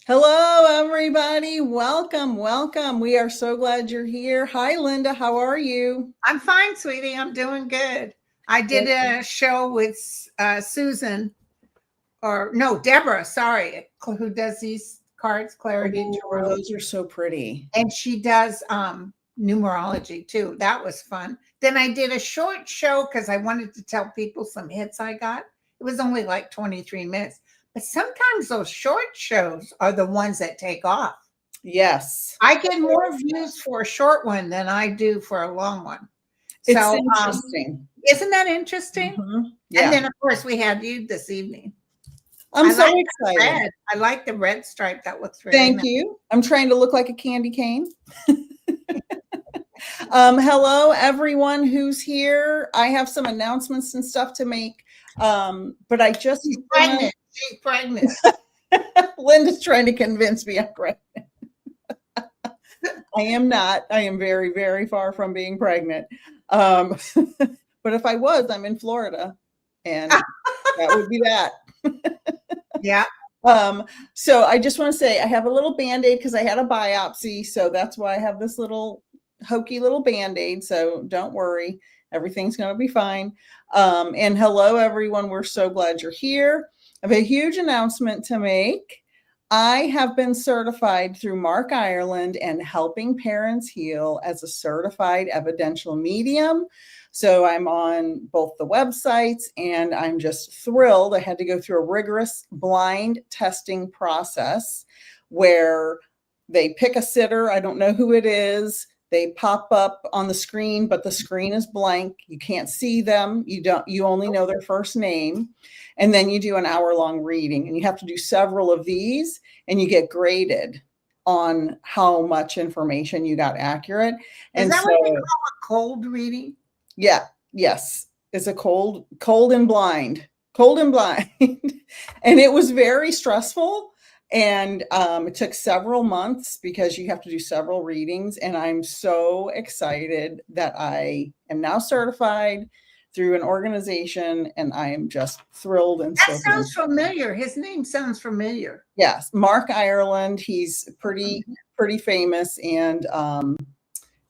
Hello, everybody. Welcome, welcome. We are so glad you're here. Hi, Linda. How are you? I'm fine, sweetie. I'm doing good. I did a show with Susan, or no, Deborah, sorry, who does these cards, Clarity and Oh, Tarot. those are so pretty. And she does numerology too. That was fun. Then I did a short show because I wanted to tell people some hits I got. It was only like 23 minutes. But sometimes those short shows are the ones that take off. Yes. I get more views for a short one than I do for a long one. It's So, interesting. isn't that interesting? Yeah. And then, of course, we had you this evening. I'm so like excited. red. I like the red stripe. That looks very Thank nice. you. I'm trying to look like a candy cane. Hello, everyone who's here. I have some announcements and stuff to make. But I just She's pregnant. She's pregnant. Linda's trying to convince me I'm pregnant. I am not. I am very, very far from being pregnant. But if I was, I'm in Florida, and that would be that. Yeah. So I just want to say I have a little Band-Aid because I had a biopsy. So that's why I have this little hokey little Band-Aid. So don't worry. Everything's going to be fine. And hello, everyone. We're so glad you're here. I have a huge announcement to make. I have been certified through Mark Ireland and Helping Parents Heal as a certified evidential medium. So I'm on both the websites and I'm just thrilled. I had to go through a rigorous blind testing process where they pick a sitter. I don't know who it is. They pop up on the screen, but the screen is blank. You can't see them. You only know their first name. And then you do an hour-long reading, and you have to do several of these, and you get graded on how much information you got accurate. Is that what they call a cold reading? Yeah. Yes. It's a cold and blind. And it was very stressful. And it took several months because you have to do several readings. And I'm so excited that I am now certified through an organization, and I am just thrilled. And that sounds familiar. His name sounds familiar. Yes, Mark Ireland. He's pretty famous, and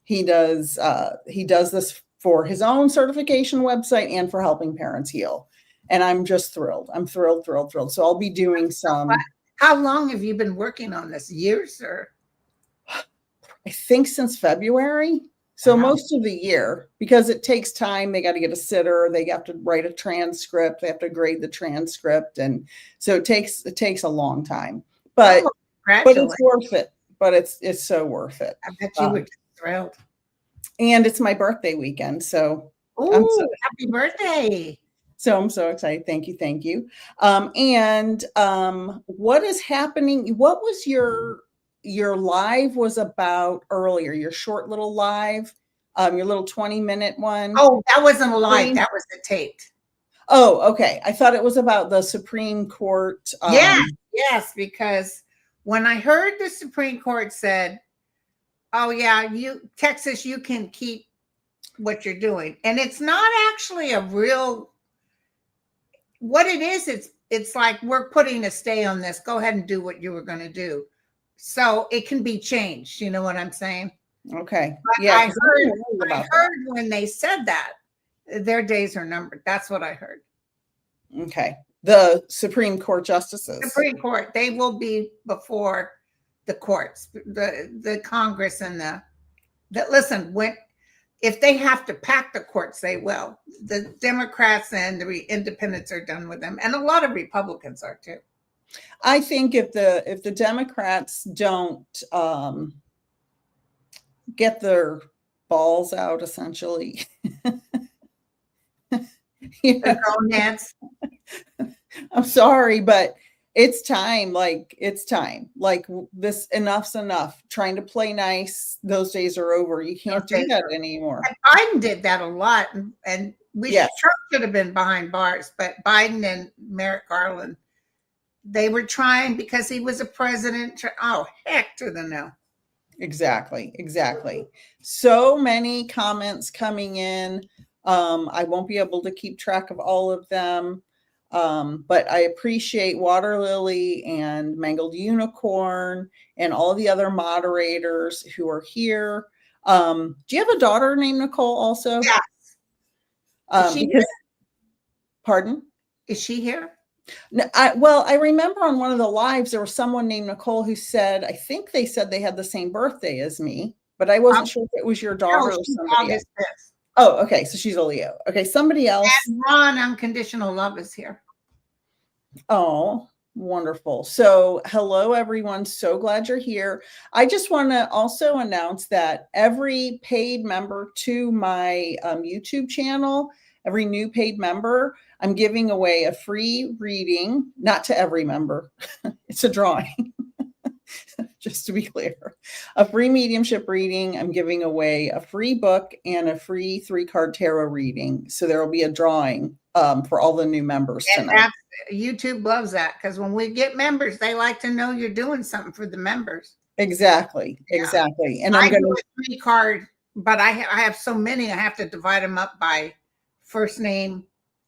he does this for his own certification website and for Helping Parents Heal. And I'm just thrilled. I'm thrilled. So I'll be doing some. How long have you been working on this? Years, or? I think since February. So most of the year, because it takes time. They got to get a sitter. They have to write a transcript. They have to grade the transcript. And so it takes a long time, but it's worth it. But it's so worth it. I bet you were thrilled. And it's my birthday weekend. So happy birthday. So I'm so excited. Thank you. What is happening? What was your live was about earlier, your short little live, your little 20-minute one? Oh, that wasn't a live. That was the taped. Oh, okay. I thought it was about the Supreme Court. Yes, because when I heard the Supreme Court said, oh yeah, Texas, you can keep what you're doing. And it's not actually a real, what it is, it's like, we're putting a stay on this. Go ahead and do what you were going to do. So it can be changed. You know what I'm saying? Okay. But yeah. I heard when they said that their days are numbered. That's what I heard. Okay. The Supreme Court justices. Supreme Court, they will be before the courts, the Congress, and listen, if they have to pack the courts, they will. The Democrats and the independents are done with them. And a lot of Republicans are too. I think if the Democrats don't get their balls out, essentially, I'm sorry, but it's time. It's time. This, enough's enough. Trying to play nice, those days are over. You can't do that anymore. And Biden did that a lot, and Trump should have been behind bars, but Biden and Merrick Garland, they were trying because he was a president. Oh, heck to the no. Exactly. So many comments coming in. I won't be able to keep track of all of them. But I appreciate Water Lily and Mangled Unicorn and all the other moderators who are here. Do you have a daughter named Nicole also? Yes. Is she Because, here? pardon? Is she here? No, I remember on one of the lives, there was someone named Nicole who said, I think they said they had the same birthday as me, but I wasn't sure if it was your daughter or she's somebody else. August 5th. Oh, okay. So she's a Leo. Okay. Somebody else. And Ron Unconditional Love is here. Oh, wonderful. So hello, everyone. So glad you're here. I just want to also announce that every paid member to my YouTube channel, every new paid member, I'm giving away a free reading, not to every member. It's a drawing. Just to be clear, a free mediumship reading. I'm giving away a free book and a free 3-card tarot reading. So there will be a drawing for all the new members tonight. YouTube loves that, because when we get members, they like to know you're doing something for the members. Exactly. Yeah. Exactly. And I do a 3-card, but I have so many, I have to divide them up by first name,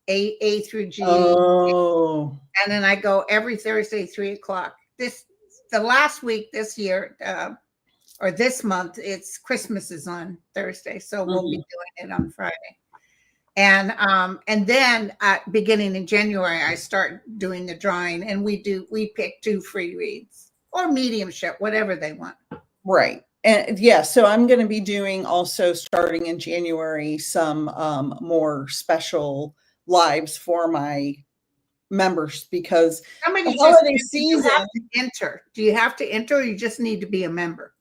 A through G. Oh. And then I go every Thursday, 3:00. The last week this year, or this month, it's Christmas is on Thursday, so we'll be doing it on Friday. And then beginning in January, I start doing the drawing, and we pick 2 free reads or mediumship, whatever they want. Right. And yeah, so I'm going to be doing also starting in January some more special lives for my members, because somebody the holiday season, you have to enter. Do you have to enter, or you just need to be a member?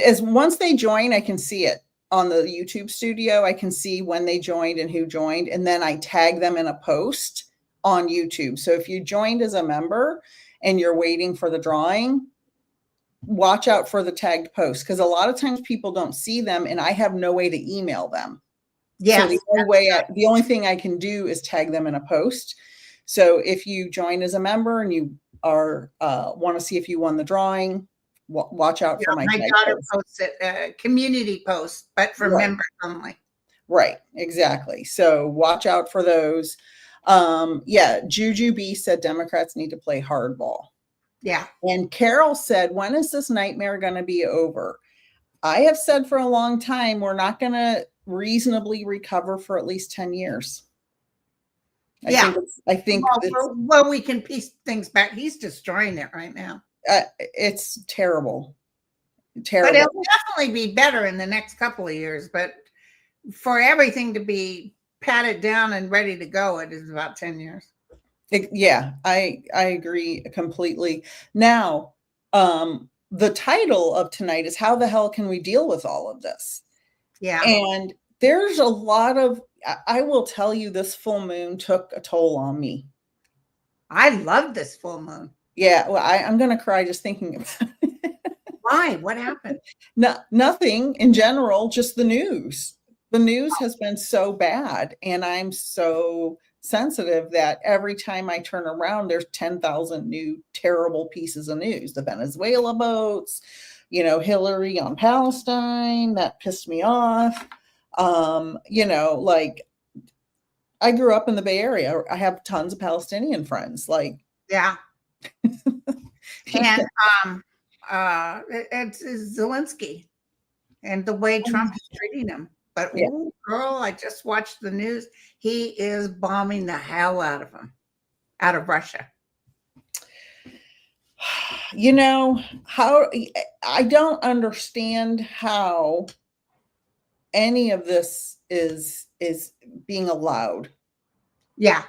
As once they join, I can see it on the YouTube studio. I can see when they joined and who joined, and then I tag them in a post on YouTube. So if you joined as a member and you're waiting for the drawing, watch out for the tagged post, because a lot of times people don't see them and I have no way to email them. Yeah. So the only thing I can do is tag them in a post. So if you join as a member and you are want to see if you won the drawing, watch out for my daughter posts it, community post, but for members only. Right, exactly. So watch out for those. Yeah, Juju B said Democrats need to play hardball. Yeah. And Carol said, when is this nightmare going to be over? I have said for a long time, we're not going to reasonably recover for at least 10 years. I think well, we can piece things back. He's destroying it right now. It's terrible. But it'll definitely be better in the next couple of years. But for everything to be patted down and ready to go, it is about 10 years. Yeah, I agree completely. Now, the title of tonight is How the Hell Can We Deal with All of This? Yeah. And there's a lot of, I will tell you, this full moon took a toll on me. I love this full moon. Yeah, well, I'm going to cry just thinking about it. Why? What happened? Nothing in general, just the news. The news has been so bad, and I'm so sensitive that every time I turn around, there's 10,000 new terrible pieces of news. The Venezuela boats, Hillary on Palestine, that pissed me off. Like, I grew up in the Bay Area. I have tons of Palestinian friends. Like, yeah. And it's Zelensky and the way Trump is treating him. But girl, I just watched the news. He is bombing the hell out of him, out of Russia. How I don't understand how any of this is being allowed. Yeah.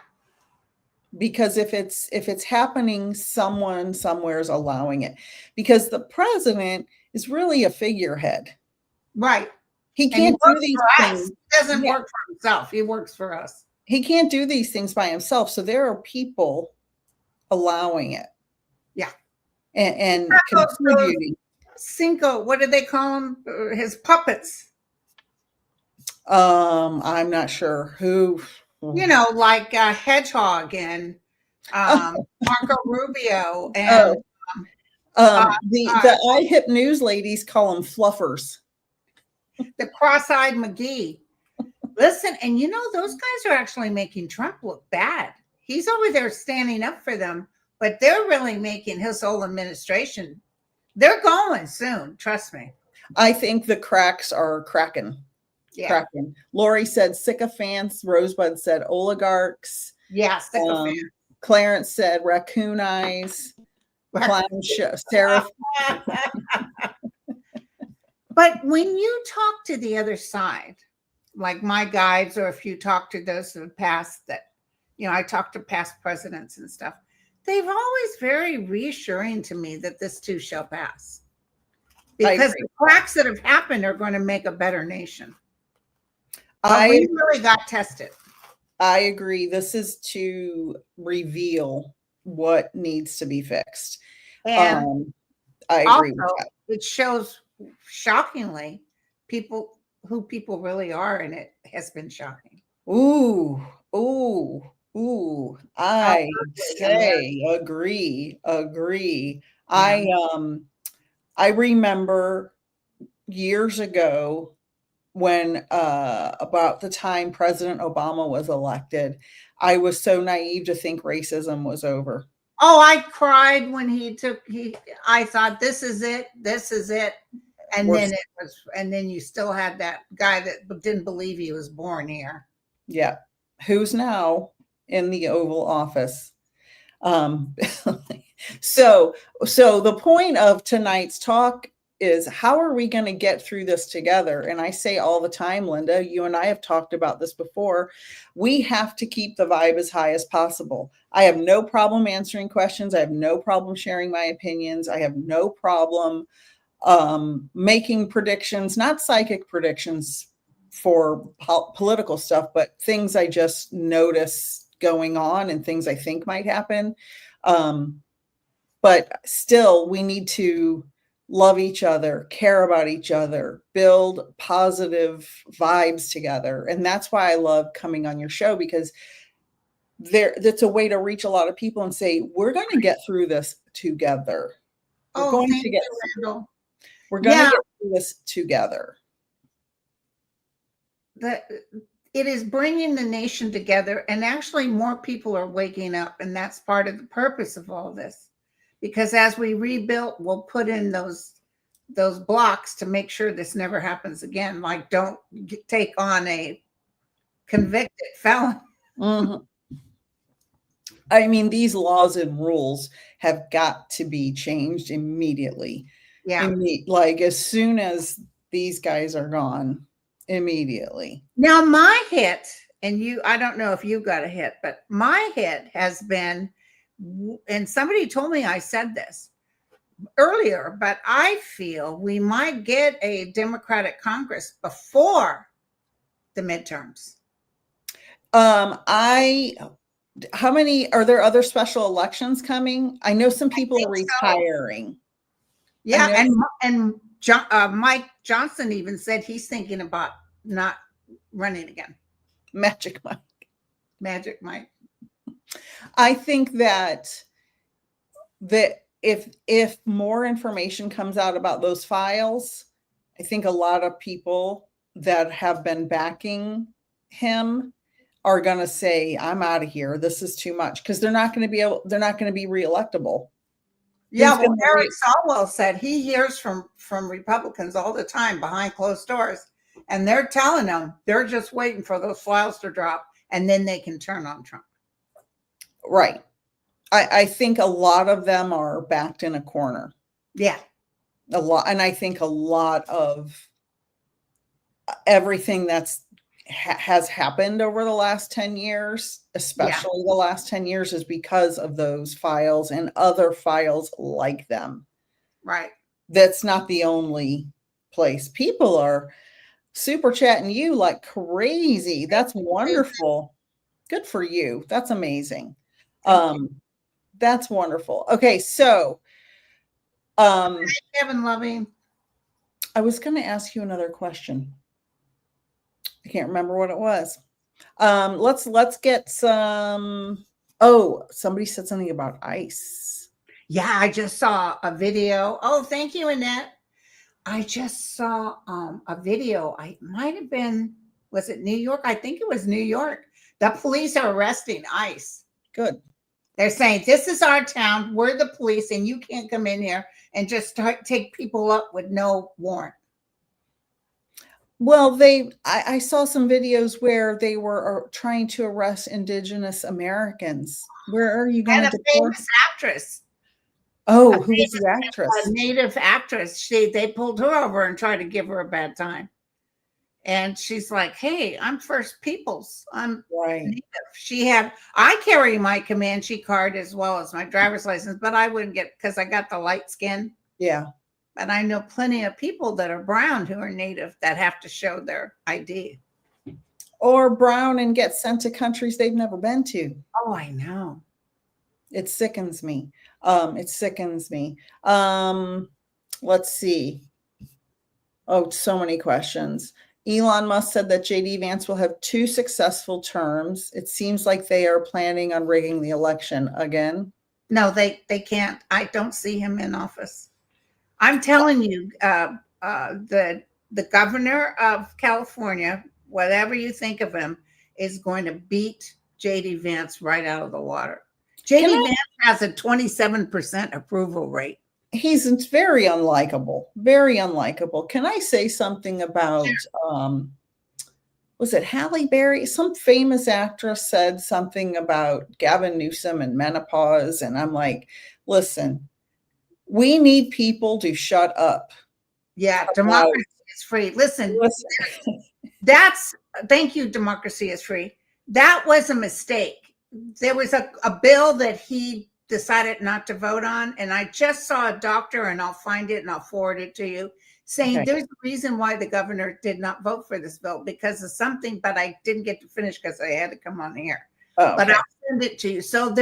Because if it's happening, someone somewhere is allowing it, because the president is really a figurehead. Right. He can't do these things. He doesn't work for himself. He works for us. He can't do these things by himself. So there are people allowing it. Yeah. And contributing. Cinco, what do they call him? His puppets. I'm not sure who. Like Hedgehog and Marco Rubio and the iHip News ladies call them fluffers. The cross-eyed McGee. Listen, and those guys are actually making Trump look bad. he's over there standing up for them, but they're really making his whole administration. They're going soon. Trust me. I think the cracks are cracking. Yeah. Cracking. Lori said sycophants. Rosebud said oligarchs. Yeah. Sycophants. Clarence said raccoon eyes. Clown show. Sarah. But when you talk to the other side, like my guides, or if you talk to those of the past that, I talk to past presidents and stuff, they've always very reassuring to me that this too shall pass. Because the cracks that have happened are going to make a better nation. We really got tested. I agree. This is to reveal what needs to be fixed. And I agree with that. It shows shockingly who people really are, and it has been shocking. I say agree. Yeah. I remember years ago when about the time President Obama was elected, I was so naive to think racism was over. Oh, I cried when I thought this is it. And then you still had that guy that didn't believe he was born here. Yeah. Who's now in the Oval Office. So the point of tonight's talk is, how are we going to get through this together? And I say all the time, Linda, you and I have talked about this before. We have to keep the vibe as high as possible. I have no problem answering questions. I have no problem sharing my opinions. I have no problem making predictions, not psychic predictions for political stuff, but things I just notice going on and things I think might happen. But still, we need to love each other, care about each other, build positive vibes together. And that's why I love coming on your show, because that's a way to reach a lot of people and say, we're going to get through this together. We're going to get through this together. It is bringing the nation together, and actually more people are waking up, and that's part of the purpose of all this. Because as we rebuild, we'll put in those blocks to make sure this never happens again. Like, don't take on a convicted felon. Mm-hmm. I mean, these laws and rules have got to be changed immediately. Yeah. Like as soon as these guys are gone, immediately. Now my hit, and I don't know if you got a hit, but my hit has been, and somebody told me I said this earlier, but I feel we might get a Democratic Congress before the midterms. How many are there? Other special elections coming? I know some people are retiring. So. Yeah, and Mike Johnson even said he's thinking about not running again. Magic Mike. I think that if more information comes out about those files, I think a lot of people that have been backing him are going to say, I'm out of here. This is too much, because they're not going to be reelectable. Yeah, well, Eric Swalwell said he hears from Republicans all the time behind closed doors, and they're telling them they're just waiting for those files to drop, and then they can turn on Trump. Right. I think a lot of them are backed in a corner. Yeah. A lot. And I think a lot of everything has happened over the last 10 years, especially the last 10 years, is because of those files and other files like them. Right. That's not the only place. People are super chatting you like crazy. That's wonderful. Good for you. That's amazing. That's wonderful. Okay, so Kevin Loving, I was going to ask you another question. I can't remember what it was. Let's get some. Oh, somebody said something about ice. Yeah, I just saw a video. Oh, thank you, Annette. I just saw a video. I might have been, was it New York? I think it was New York. The police are arresting ICE Good. They're saying, this is our town. We're the police, and you can't come in here and just take people up with no warrant. Well, I saw some videos where they were trying to arrest Indigenous Americans. Where are you going And to a deport? famous actress, Oh, who was the actress? a native actress, they pulled her over and tried to give her a bad time. And she's like, hey, I'm First Peoples. I'm Right. native. I carry my Comanche card as well as my driver's license, but I wouldn't get, because I got the light skin. Yeah. But I know plenty of people that are brown who are native that have to show their ID. Or brown and get sent to countries they've never been to. Oh, I know. It sickens me. It sickens me. Let's see. Oh, so many questions. Elon Musk said that JD Vance will have 2 successful terms. It seems like they are planning on rigging the election again. No, they can't. I don't see him in office. I'm telling you, the governor of California, whatever you think of him, is going to beat JD Vance right out of the water. JD Vance has a 27% approval rate. He's very unlikable, very unlikable. Can I say something about, was it Halle Berry? Some famous actress said something about Gavin Newsom and menopause. And I'm like, listen, we need people to shut up. Yeah, democracy is free. Listen. Thank you, democracy is free. That was a mistake. There was a bill that he decided not to vote on, and I just saw a doctor, and I'll find it and I'll forward it to you, saying there's a reason why the governor did not vote for this bill because of something, but I didn't get to finish because I had to come on here. But I'll send it to you. So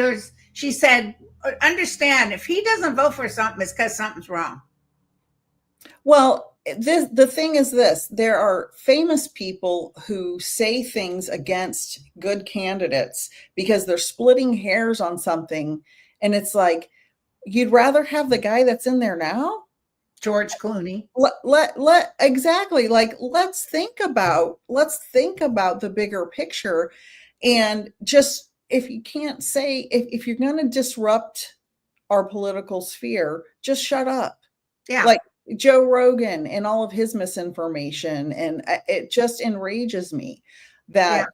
she said, understand, if he doesn't vote for something, it's because something's wrong. Well, the thing is this, there are famous people who say things against good candidates because they're splitting hairs on something. And it's like, you'd rather have the guy that's in there now? George Clooney. Exactly. Like, let's think about the bigger picture. And just, if you can't say, if you're going to disrupt our political sphere, just shut up. Yeah. Like Joe Rogan and all of his misinformation. And it just enrages me that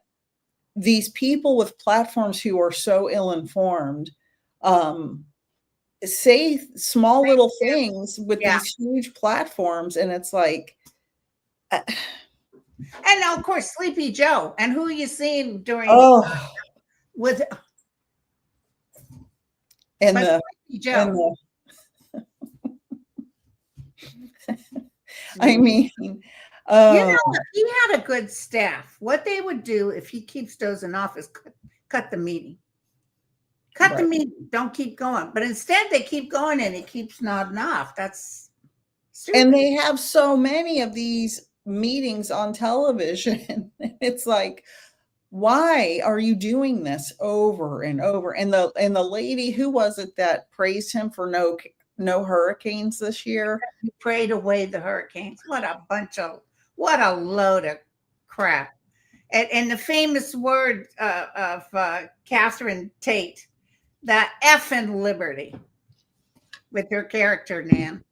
these people with platforms who are so ill-informed, say small little things with these huge platforms. And it's like, and of course, Sleepy Joe. And who are you seeing during with Sleepy Joe. I mean, you know, if he had a good staff, what they would do if he keeps those in office, cut the meeting. Cut the meeting. Don't keep going. But instead, they keep going, and he keeps nodding off. That's stupid. And they have so many of these meetings on television. It's like, why are you doing this over and over? And the lady, who was it that praised him for no hurricanes this year? He prayed away the hurricanes. What a load of crap. And the famous word of Catherine Tate, that effing liberty, with her character, Nan.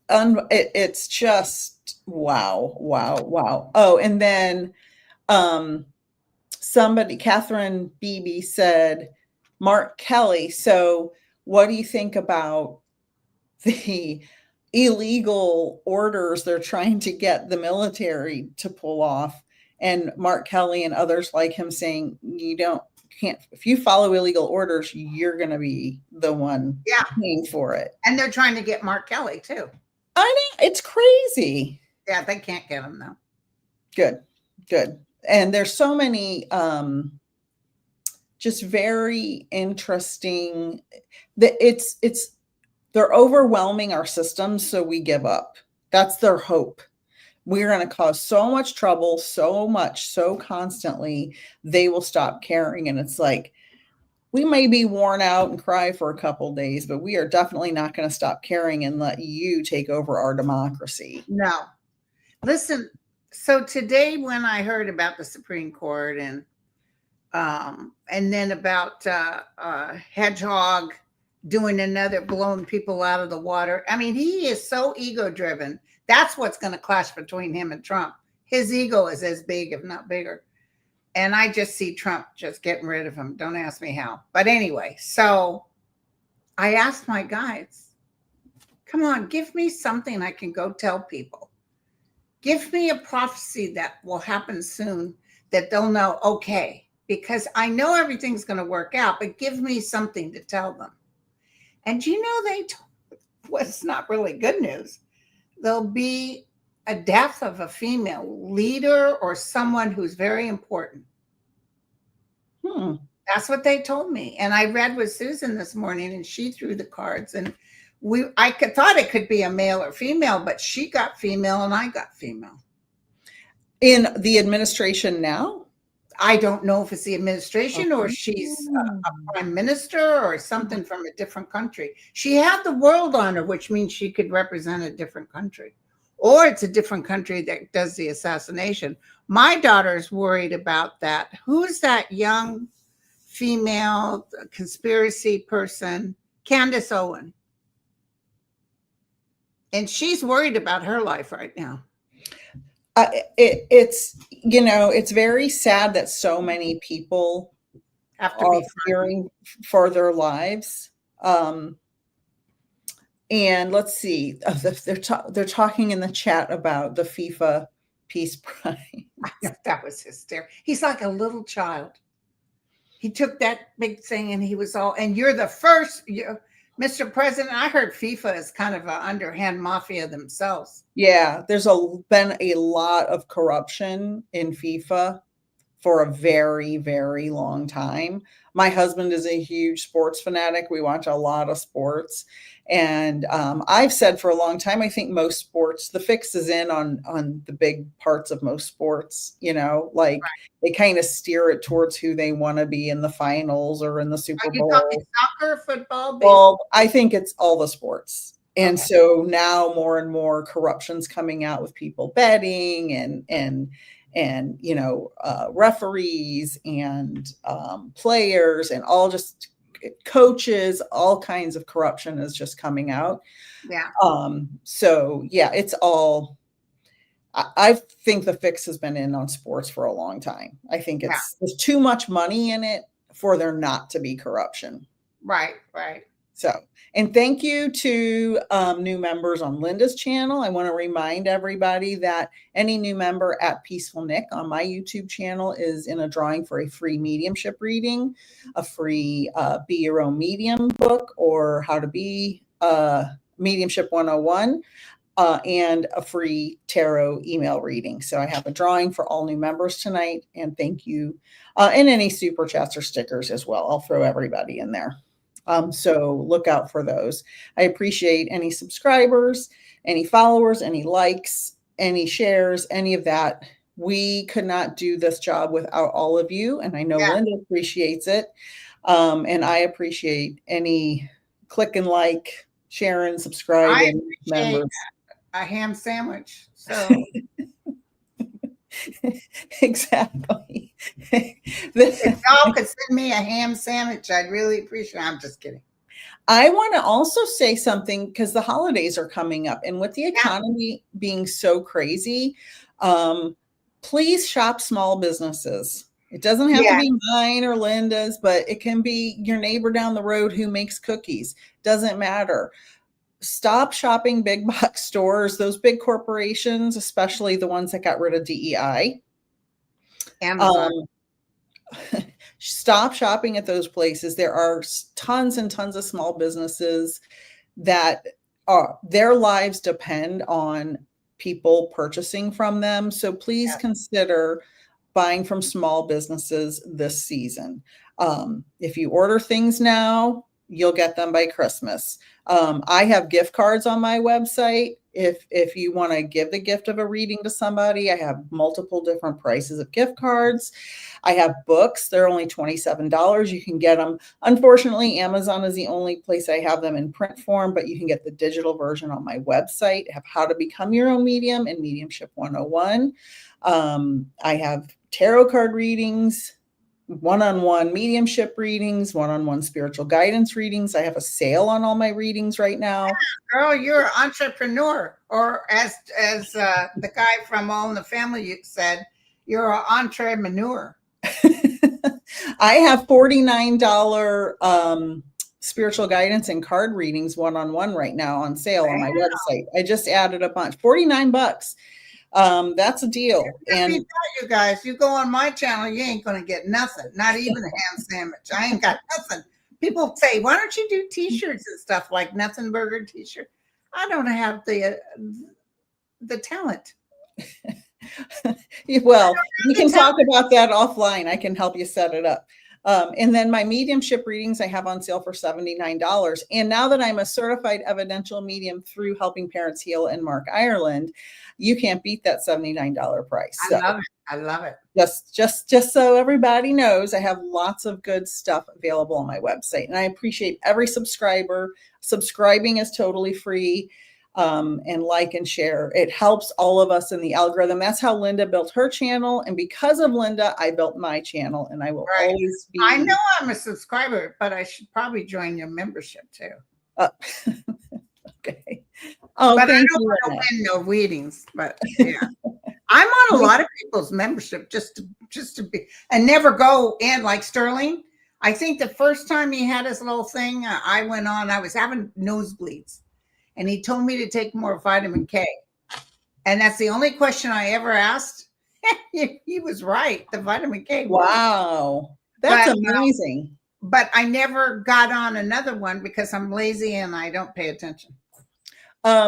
It's just wow. Oh, and then Catherine Beebe said, Mark Kelly. So what do you think about the illegal orders they're trying to get the military to pull off? And Mark Kelly and others like him saying, if you follow illegal orders, you're going to be the one paying for it. And they're trying to get Mark Kelly too. I know, it's crazy. Yeah, they can't get him though. Good. And there's so many just very interesting that they're overwhelming our systems, so we give up. That's their hope. We're going to cause so much trouble, so constantly, they will stop caring. And it's like, we may be worn out and cry for a couple of days, but we are definitely not going to stop caring and let you take over our democracy. No. Listen, so today when I heard about the Supreme Court and And then about Hedgehog doing another blowing people out of the water. I mean, he is so ego driven. That's what's going to clash between him and Trump. His ego is as big, if not bigger. And I just see Trump just getting rid of him. Don't ask me how. But anyway, so I asked my guys, come on, give me something I can go tell people. Give me a prophecy that will happen soon that they'll know, okay, because I know everything's going to work out, but give me something to tell them. And you know, they told, well, it's not really good news. There'll be a death of a female leader or someone who's very important. That's what they told me. And I read with Susan this morning, and she threw the cards, and thought it could be a male or female, but she got female and I got female. In the administration now? I don't know if it's the administration or she's a prime minister or something from a different country. She had the world on her, which means she could represent a different country. Or it's a different country that does the assassination. My daughter's worried about that. Who's that young female conspiracy person? Candace Owen. And she's worried about her life right now. It's, you know, it's very sad that so many people have to are be fearing for their lives. And let's see, they're talking in the chat about the FIFA Peace Prize. That was hysterical. He's like a little child. He took that big thing and he was all, and you're the first, Mr. President. I heard FIFA is kind of an underhand mafia themselves. Yeah, there's been a lot of corruption in FIFA for a very, very long time. My husband is a huge sports fanatic. We watch a lot of sports. And I've said for a long time, I think most sports, the fix is in on the big parts of most sports, you know, like they kind of steer it towards who they want to be in the finals or in the Super Bowl. Are you talking soccer, football, baseball? Well, I think it's all the sports. And so now more and more corruption's coming out with people betting and you know, referees and players and all just coaches, all kinds of corruption is just coming out. Yeah. So yeah, it's all, I think the fix has been in on sports for a long time. I think there's too much money in it for there not to be corruption. Right. So, and thank you to new members on Linda's channel. I want to remind everybody that any new member at Peaceful Nik on my YouTube channel is in a drawing for a free mediumship reading, a free Be Your Own Medium book, or How to Be Mediumship 101, and a free tarot email reading. So I have a drawing for all new members tonight, and thank you. And any super chats or stickers as well. I'll throw everybody in there. So look out for those. I appreciate any subscribers, any followers, any likes, any shares, any of that. We could not do this job without all of you. And I know Linda appreciates it. And I appreciate any click and like, share and subscribe. I and members. A ham sandwich. So exactly. If y'all could send me a ham sandwich, I'd really appreciate it. I'm just kidding. I want to also say something because the holidays are coming up, and with the economy being so crazy, please shop small businesses. It doesn't have to be mine or Linda's, but it can be your neighbor down the road who makes cookies. Doesn't matter. Stop shopping big box stores, those big corporations, especially the ones that got rid of DEI. Amazon. Stop shopping at those places. There are tons and tons of small businesses that their lives depend on people purchasing from them. So please consider buying from small businesses this season. If you order things now, you'll get them by Christmas. I have gift cards on my website. If you want to give the gift of a reading to somebody, I have multiple different prices of gift cards. I have books. They're only $27. You can get them. Unfortunately, Amazon is the only place I have them in print form, but you can get the digital version on my website. I have How to Become Your Own Medium and Mediumship 101. I have tarot card readings. one-on-one mediumship readings, one-on-one spiritual guidance readings. I have a sale on all my readings right now. Girl, you're an entrepreneur, or as the guy from All in the Family said, you're an entrepreneur. I have $49 spiritual guidance and card readings one-on-one right now on sale on my website. I just added a bunch, $49. That's a deal. And you guys, you go on my channel, you ain't gonna get nothing, not even a ham sandwich. I ain't got nothing. People say, why don't you do t-shirts and stuff like Nothing Burger t-shirt? I don't have the talent. Well, we can talk about that offline. I can help you set it up. And then my mediumship readings I have on sale for $79. And now that I'm a certified evidential medium through Helping Parents Heal in Mark, Ireland, you can't beat that $79 price. I love it. I love it. Just so everybody knows, I have lots of good stuff available on my website, and I appreciate every subscriber. Subscribing is totally free. And like and share. It helps all of us in the algorithm. That's how Linda built her channel. And because of Linda, I built my channel, and I will always be. I know I'm a subscriber, but I should probably join your membership too. Okay. Oh, but I thank don't you. want to win no readings, but yeah. I'm on a lot of people's membership just to be, and never go in like Sterling. I think the first time he had his little thing, I went on, I was having nosebleeds. And he told me to take more vitamin K. And that's the only question I ever asked. He was right. The vitamin K. Wow. That's amazing. But I never got on another one because I'm lazy and I don't pay attention.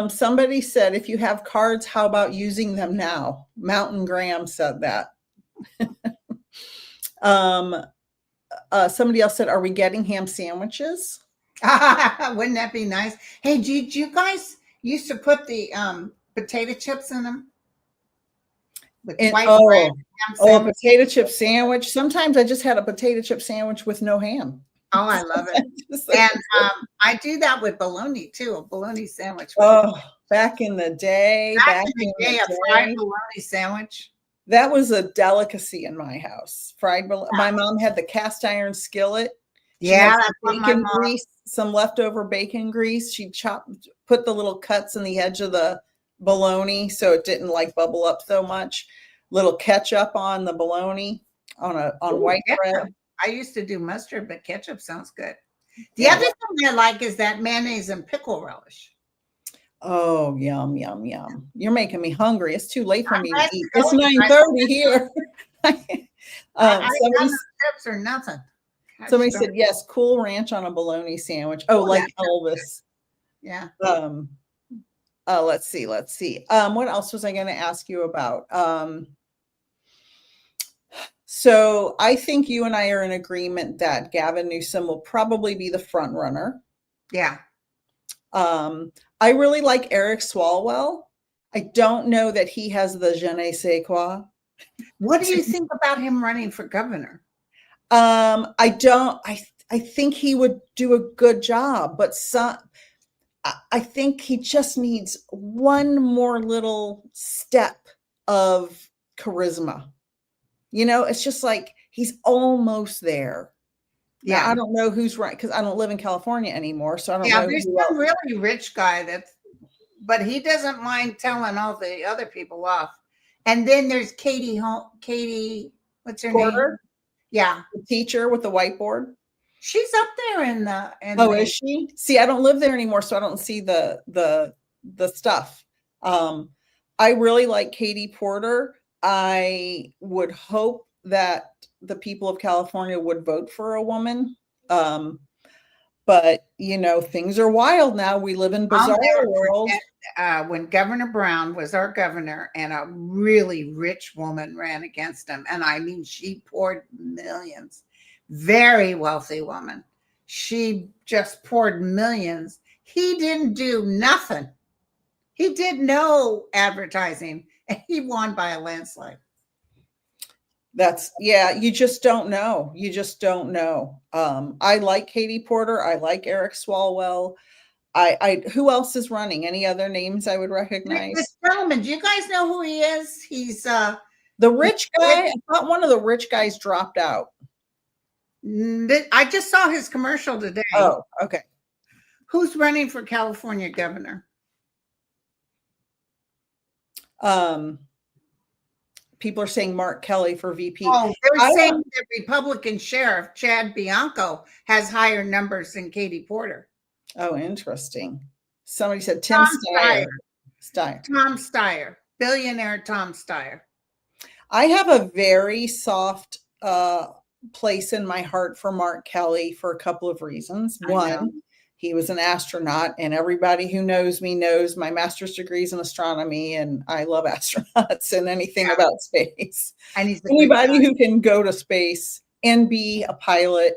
Somebody said, if you have cards, how about using them now? Mountain Graham said that. Somebody else said, are we getting ham sandwiches? Wouldn't that be nice? Hey, did you guys used to put the potato chips in them? With white bread, a potato chip sandwich. Sometimes I just had a potato chip sandwich with no ham. Oh, I love it. And I do that with bologna too, a bologna sandwich. Back in the day. Back in the day, a fried bologna sandwich. That was a delicacy in my house. Fried bologna. My mom had the cast iron skillet. Yeah, bacon grease, some leftover bacon grease. She put the little cuts in the edge of the bologna so it didn't like bubble up so much. Little ketchup on the bologna on white bread. I used to do mustard, but ketchup sounds good. The other thing I like is that mayonnaise and pickle relish. Oh, yum, yum, yum. You're making me hungry. It's too late for me to eat. It's 9:30 here. Chips or nothing. Somebody said, yes, Cool Ranch on a bologna sandwich. Oh, like Elvis. Yeah. Let's see. What else was I going to ask you about? So I think you and I are in agreement that Gavin Newsom will probably be the front runner. Yeah. I really like Eric Swalwell. I don't know that he has the je ne sais quoi. What do you think about him running for governor? I think he would do a good job, but I think he just needs one more little step of charisma. You know, it's just like he's almost there. Yeah. Now, I don't know who's right because I don't live in California anymore. So I don't know. There's some really rich guy but he doesn't mind telling all the other people off. And then there's Katie, what's her name? Yeah. The teacher with the whiteboard. She's up there is she? See, I don't live there anymore, so I don't see the stuff. I really like Katie Porter. I would hope that the people of California would vote for a woman. But you know, things are wild now. We live in bizarre world. When Governor Brown was our governor and a really rich woman ran against him, and I mean, she poured millions, very wealthy woman. She just poured millions. He didn't do nothing. He did no advertising, and he won by a landslide. You just don't know. You just don't know. I like Katie Porter. I like Eric Swalwell. Who else is running? Any other names I would recognize? This gentleman, do you guys know who he is? He's the rich guy. I thought one of the rich guys dropped out. I just saw his commercial today. Oh, okay. Who's running for California governor? People are saying Mark Kelly for VP. Oh, they're saying the Republican sheriff, Chad Bianco, has higher numbers than Katie Porter. Oh, interesting. Somebody said Tim Steyer. Tom Steyer, billionaire Tom Steyer. I have a very soft place in my heart for Mark Kelly for a couple of reasons. One, he was an astronaut, and everybody who knows me knows my master's degree is in astronomy, and I love astronauts and anything about space. And anybody who can go to space and be a pilot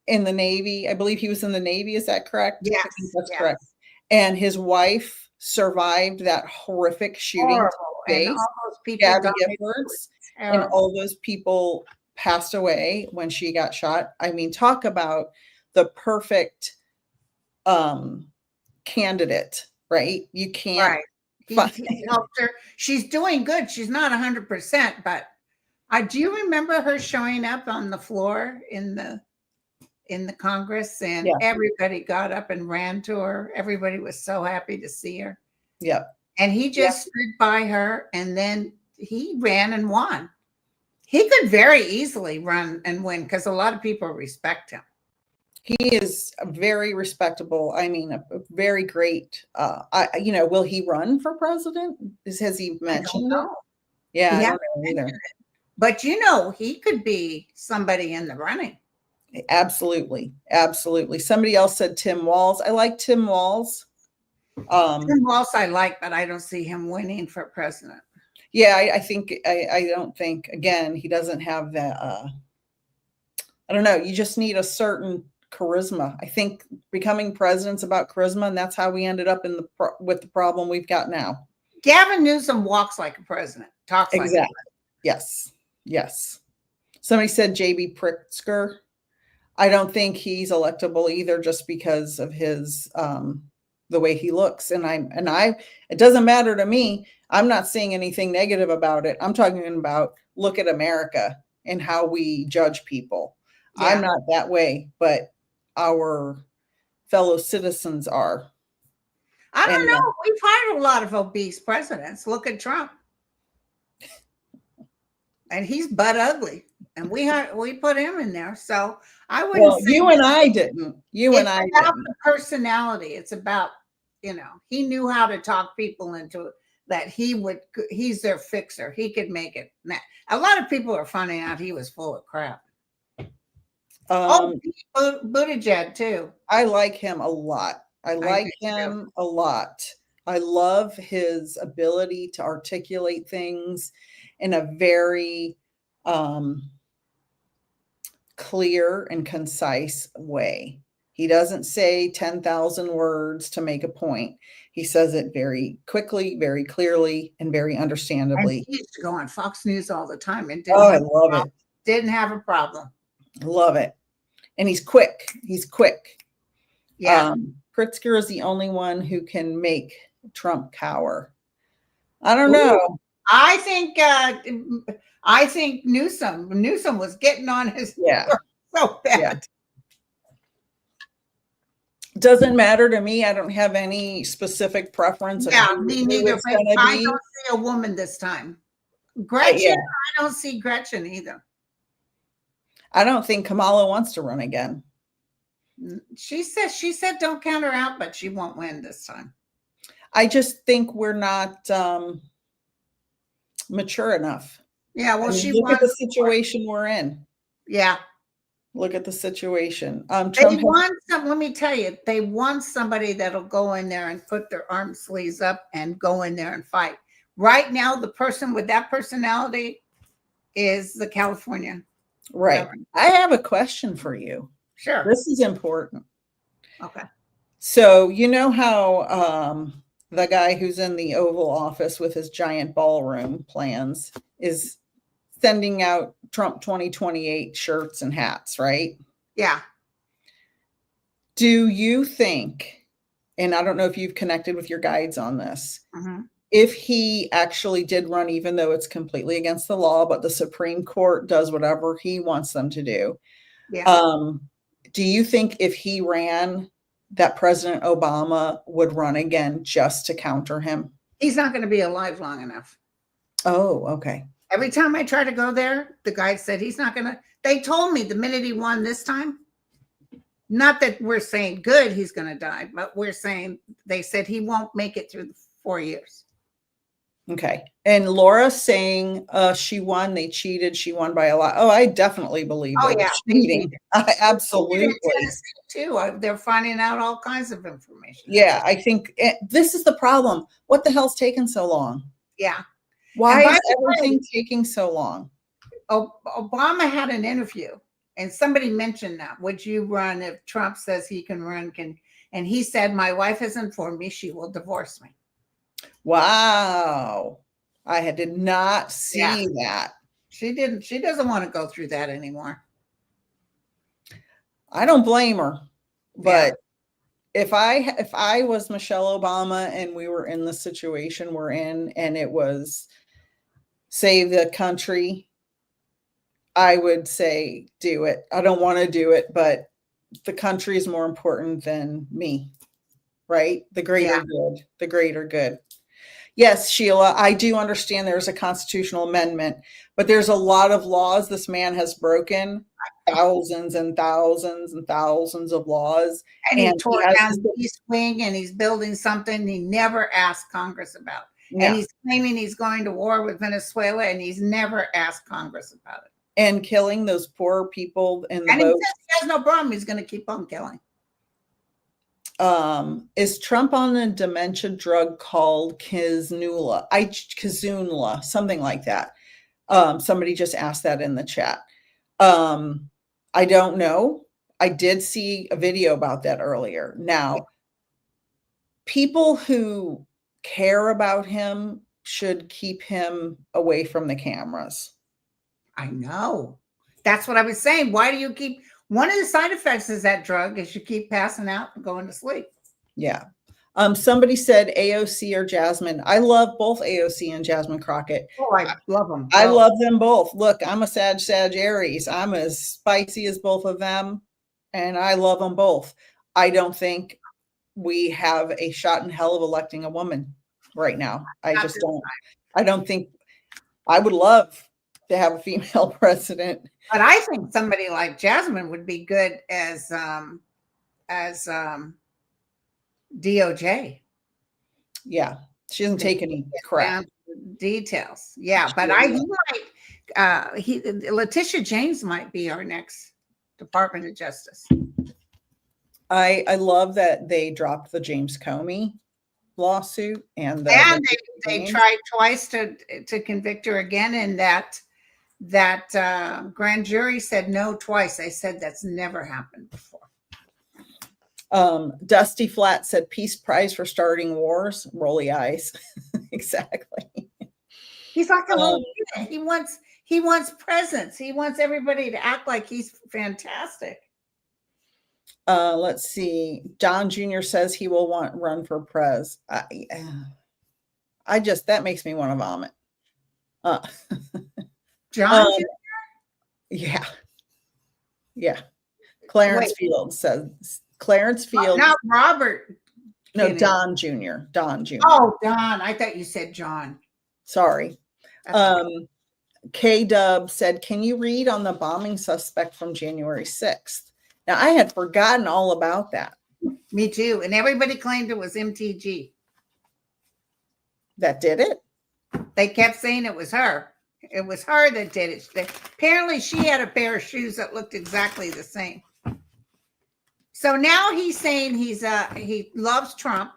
in the Navy. I believe he was in the Navy. Is that correct? Yes, that's correct. And his wife survived that horrific shooting. And all those people Gabby Giffords, and all those people passed away when she got shot. I mean, talk about the perfect candidate, right? You can't. Right. He helped her. She's doing good. She's not 100%, but do you remember her showing up on the floor in the Congress, and everybody got up and ran to her. Everybody was so happy to see her. Yeah. And he just stood by her, and then he ran and won. He could very easily run and win because a lot of people respect him. He is very respectable. I mean, a very great. Will he run for president? Has he mentioned it? Yeah, I don't know either. But he could be somebody in the running. Absolutely. Absolutely. Somebody else said Tim Walz. I like Tim Walz. Tim Walz I like, but I don't see him winning for president. Yeah, I don't think, again, he doesn't have that. I don't know. You just need a certain charisma. I think becoming president's about charisma, and that's how we ended up with the problem we've got now. Gavin Newsom walks like a president, talks like a president. Yes. Somebody said J.B. Pritzker. I don't think he's electable either, just because of his the way he looks. And it doesn't matter to me. I'm not seeing anything negative about it. I'm talking about look at America and how we judge people. Yeah. I'm not that way, but our fellow citizens are. I don't know. We've hired a lot of obese presidents. Look at Trump. And he's butt ugly. And we put him in there. So I wouldn't say you and I didn't. It's about the personality. It's about, he knew how to talk people into that he's their fixer. He could make it. A lot of people are finding out he was full of crap. Buttigieg too. I like him a lot. I like him a lot. I love his ability to articulate things in a very clear and concise way. He doesn't say 10,000 words to make a point. He says it very quickly, very clearly, and very understandably. And he used to go on Fox News all the time and I love it. Didn't have a problem. Love it. And he's quick. Yeah. Pritzker is the only one who can make Trump cower. I don't know. I think Newsom was getting on his so bad. Yeah. Doesn't matter to me. I don't have any specific preference. Me neither. I don't see a woman this time. Gretchen, I don't see Gretchen either. I don't think Kamala wants to run again. She said don't count her out, but she won't win this time. I just think we're not mature enough. Yeah, well, look at the situation we're in. Yeah. Look at the situation. Let me tell you, they want somebody that'll go in there and put their arm sleeves up and go in there and fight. Right now, the person with that personality is the California. Right. Government. I have a question for you. Sure. This is important. Okay. So you know how the guy who's in the Oval Office with his giant ballroom plans is sending out Trump 2028 shirts and hats, right? Yeah. Do you think, and I don't know if you've connected with your guides on this, if he actually did run, even though it's completely against the law, but the Supreme Court does whatever he wants them to do, Yeah. Do you think if he ran, that President Obama would run again just to counter him? He's not going to be alive long enough. Oh, okay. Every time I try to go there, the guy said he's not going to. They told me the minute he won this time, not that we're saying good he's going to die, but we're saying they said he won't make it through the 4 years. Okay. And Laura saying she won, they cheated, she won by a lot. Oh, I definitely believe Oh, they were yeah. cheating. Absolutely. Too. They're finding out all kinds of information. Yeah, I think this is the problem. What the hell's taking so long? Yeah. Why is everything taking so long? Obama had an interview and somebody mentioned that. Would you run if Trump says he can run? And he said, my wife has informed me she will divorce me. Wow. I did not see that. She didn't. She doesn't want to go through that anymore. I don't blame her. But if I was Michelle Obama and we were in the situation we're in and it was save the country, I would say do it. I don't want to do it, but the country is more important than me, right? The greater good, the greater good. Yes, Sheila, I do understand there's a constitutional amendment, but there's a lot of laws this man has broken, thousands and thousands and thousands of laws. And he tore down the East Wing and he's building something he never asked Congress about. Yeah. And he's claiming he's going to war with Venezuela and he's never asked Congress about it. And killing those poor people in the boat. And he says he has no problem. He's going to keep on killing. Is Trump on a dementia drug called Kizunla, something like that? Somebody just asked that in the chat. I don't know. I did see a video about that earlier. Now, people who care about him should keep him away from the cameras. I know. That's what I was saying. Why do you keep... One of the side effects is that drug is you keep passing out and going to sleep. Yeah. Somebody said AOC or Jasmine. I love both AOC and Jasmine Crockett. Oh, I love them. I love them both. Look, I'm a Sag Aries. I'm as spicy as both of them, and I love them both. I don't think we have a shot in hell of electing a woman right now. I just don't. I don't think. I would love to have a female president. But I think somebody like Jasmine would be good as DOJ. Yeah, she doesn't take any crap. Details. Yeah, but Letitia James might be our next Department of Justice. I love that they dropped the James Comey lawsuit and they tried twice to convict her again, and that grand jury said no twice. They said that's never happened before. Dusty Flat said peace prize for starting wars. Rolly eyes. Exactly. He's like a little kid. He wants presents. He wants everybody to act like he's fantastic. Let's see. Don Jr. says he will run for prez. That makes me want to vomit. John Jr.? Yeah. Yeah. Clarence Fields says Clarence Fields. Not Robert. No, Don Jr. Don Jr. Oh, Don. I thought you said John. Sorry. K-Dub said, can you read on the bombing suspect from January 6th? Now, I had forgotten all about that. Me too. And everybody claimed it was MTG. That did it? They kept saying it was her. It was her that did it. Apparently, she had a pair of shoes that looked exactly the same. So now he's saying he loves Trump,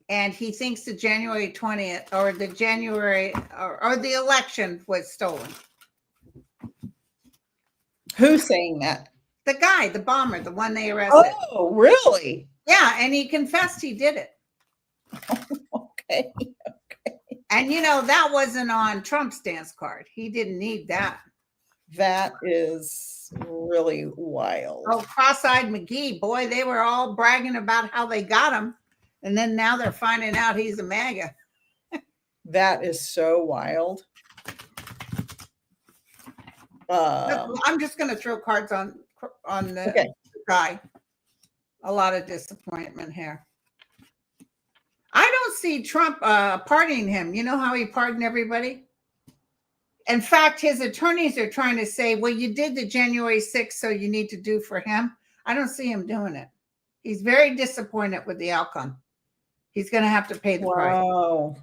and he thinks the January 20th or the January or the election was stolen. Who's saying that? The guy, the bomber, the one they arrested. Oh, really? Yeah, and he confessed he did it. Okay. And that wasn't on Trump's dance card. He didn't need that. That is really wild. Oh, Cross-Eyed McGee, boy, they were all bragging about how they got him. And then now they're finding out he's a MAGA. That is so wild. I'm just going to throw cards on the Okay. guy. A lot of disappointment here. I don't see Trump pardoning him. You know how he pardoned everybody? In fact, his attorneys are trying to say, well, you did the January 6th, so you need to do for him. I don't see him doing it. He's very disappointed with the outcome. He's going to have to pay the price. Wow.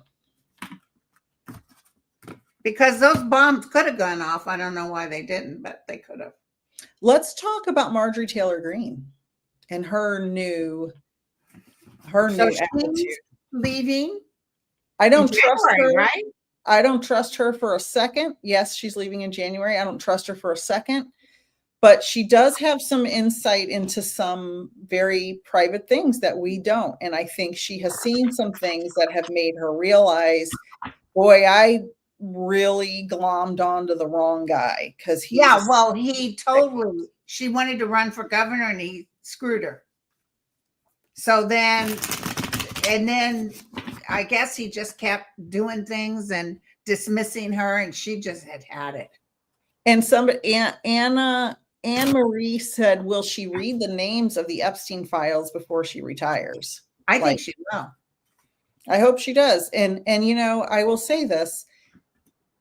Because those bombs could have gone off. I don't know why they didn't, but they could have. Let's talk about Marjorie Taylor Greene and her new attitude. Leaving. I don't trust her. Right? I don't trust her for a second. Yes, she's leaving in January. I don't trust her for a second. But she does have some insight into some very private things that we don't. And I think she has seen some things that have made her realize, boy, I really glommed onto the wrong guy. Because he she wanted to run for governor and he screwed her. So then I guess he just kept doing things and dismissing her, and she just had it. And Anne Marie said, will she read the names of the Epstein files before she retires? I think she will. I hope she does. And I will say this.